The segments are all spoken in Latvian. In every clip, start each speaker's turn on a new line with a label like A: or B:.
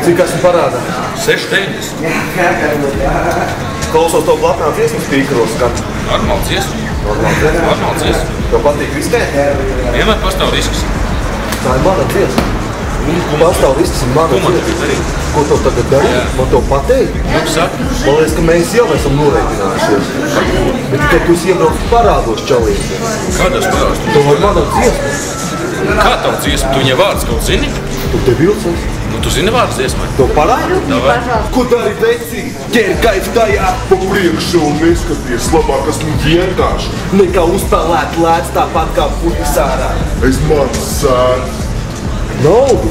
A: Cik esmu parādā?
B: 6,90.
A: Klausos to platnā dziesmu spīkaros skan.
B: Normāli dziesmu. Normāli dziesmu.
A: Tev patīk riskēt?
B: Vienmēr pastāv risks.
A: Tā ir mana dziesma. Pastāv risks ir mana dziesma. Ko tev tagad darīt? Man tev pateikt?
B: Jums saka?
A: Man liekas, ka mēs jau esam norēķinājušies. Bet tikai tu esi iebraucis parādos čalīt.
B: Kādos parādos?
A: Tev ir mana dziesma.
B: Kā tavu dziesmu? Tu viņai vārdus kaut zini?
A: Tu te vilcies?
B: Nu, tu zini vārdus dziesmai?
A: Tev parādu?
B: Davai.
A: Ko dari veci? Ķeri kaifu tajā pa priekšu un neskaties. Labāk esmu vienkārši. Nekā uzspēlēt lēts tāpat kā puķis ārā. Es man sēd. Naudu?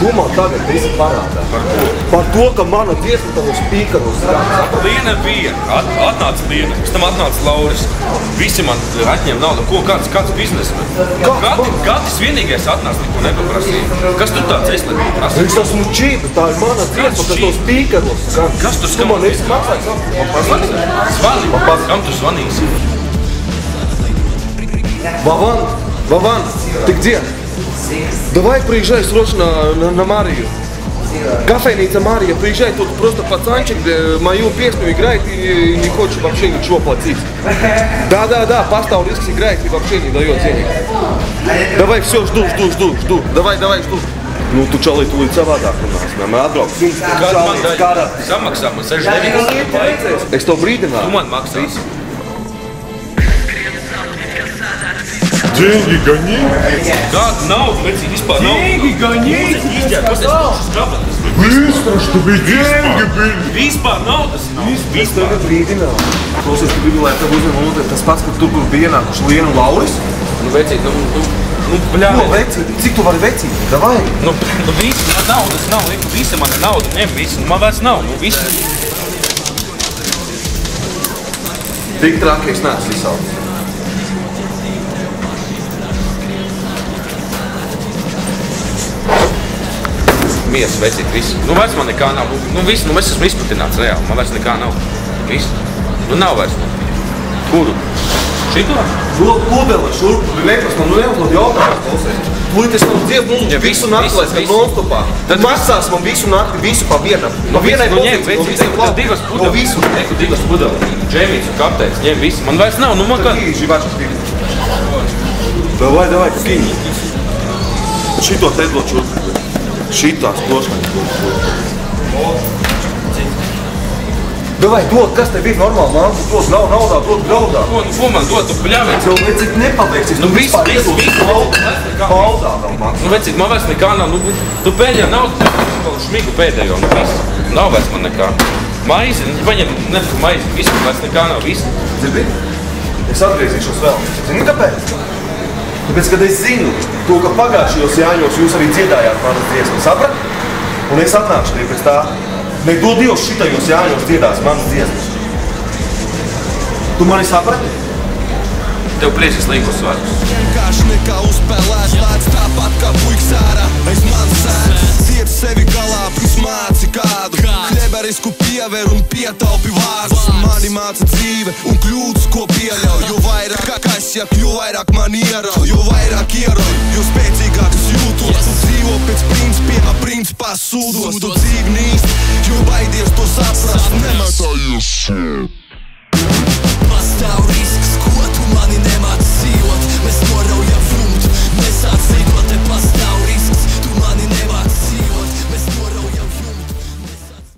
A: Tu man tagad esi parādā.
B: Par ko?
A: Par to, ka mana dziesma tavu spīkaros skan.
B: Liena bija. Atnāca Liena. Pēc tam atnāca Lauris. Visi man atņem naudu. Ko? Kāds biznesmen? Gatis vienīgais atnāca, neko nepaprasīja. Kas tu tāds esi, lai prasīja?
A: Es esmu čīpa, tā ir mana dziesma, kas tavu spīkaros skan.
B: Kas tu skan?
A: Tu man esi maksājis?
B: Zvani. Kam tu zvanīsi?
A: Вован, ты где? Давай приезжай срочно на Марию. Кофейница Мария, приезжай, тут просто пацанчик мою песню играет и не хочет вообще ничего платить. Да, поставил риск, играет и вообще не дает денег. Давай, все, жду. Давай, жду. Nu, tu čalī tūlīt savādāk runās. Mēs atbrauks.
B: Kādu man daļu? Samaksā man 69.
A: Es to brīdināju.
B: Tu man maksās.
C: Деньги гони!
B: Kādu naudu, vecīt, vispār naudu?
C: Деньги гони! Быстро, чтобы деньги были!
B: Vispār naudas nav.
A: Es tevi brīdināju. Klausies, tu gribi, lai tev uzņem monotēt tas pats, ka tur bija ienākuši Liena un Lauris?
B: Nu, vecīt, nu, bļā.
A: Ko vecīt? Cik tu vari vecīt? Davai!
B: Nu, visi, man naudas nav, visi man ir nauda, ņem visi, man vairs nav, nu, visi.
A: Tik traki es neesmu izsaucis.
B: Mies, vecīt, visi. Nu, vairs man nekā nav. Nu, visi, nu, es esmu izplatināts reāli. Man vairs nekā nav. Visi. Nu, nav vairs. Kuru? Šito?
A: Kodēlē šurp, nekas man neuzdod jautājums, klausies. Tūlīt es man dziedu visu nakti, lai skan non-stopā. Tad maksās man visu nakti, visu pa vienam. No vienai pozīcijas, no visiem labi. No visu.
B: Neku divas pudeles. Džēmīts un kapteins, ņem visi. Man vairs nav, nu, man kā...
A: Davai, kakīņi. Šito te dod šurp. Šitās kloškaņas dod. Davai, dod, kas tev ir normāli, māmas, dod, nav naudā, dod graudā.
B: Ko man dod, tu bļāvēc?
A: Tev vecīt nepalieks,
B: Nu, viss,
A: paudā vēl maksā.
B: Nu, vecīt, man vairs nekā nav, nu, tu pēdējā naudu, tu šmigu pēdējo, nu, viss. Nav vairs man nekā. Maizi, paņem, nepaku maizi, viss, vairs nekā nav, viss.
A: Dzirdi? Es atgriezīšos vēl. Zini, kāpēc? Tāpēc, kad es zinu to, ka pagājušajos Jāņos jūs arī dziedājāt manas dziesmas, saprat? Un es atnākšu tie pēc tā. Nedod Dievs šitajos Jāņos dziedās manas dziesmas. Tu mani saprati?
B: Tev priecas līgos vārds.
D: Vienkārši nekā uzspēlēt lēts tāpat kā puiks ārā. Es man sēd, ciet sevi galā, pirms māci kādu. Hleberisku piever un pietaupi vārdus. Mani māca dzīve un kļūdas, ko pieļauj. Jo vairāk kasjak, jo vairāk man ierauj. Jo vairāk ierauj, jo spēcīgāk es jūtos. Tu dzīvo pēc principā sūdos. Tu dzīvi nīst, jo baidies to saprast. Nemetājies.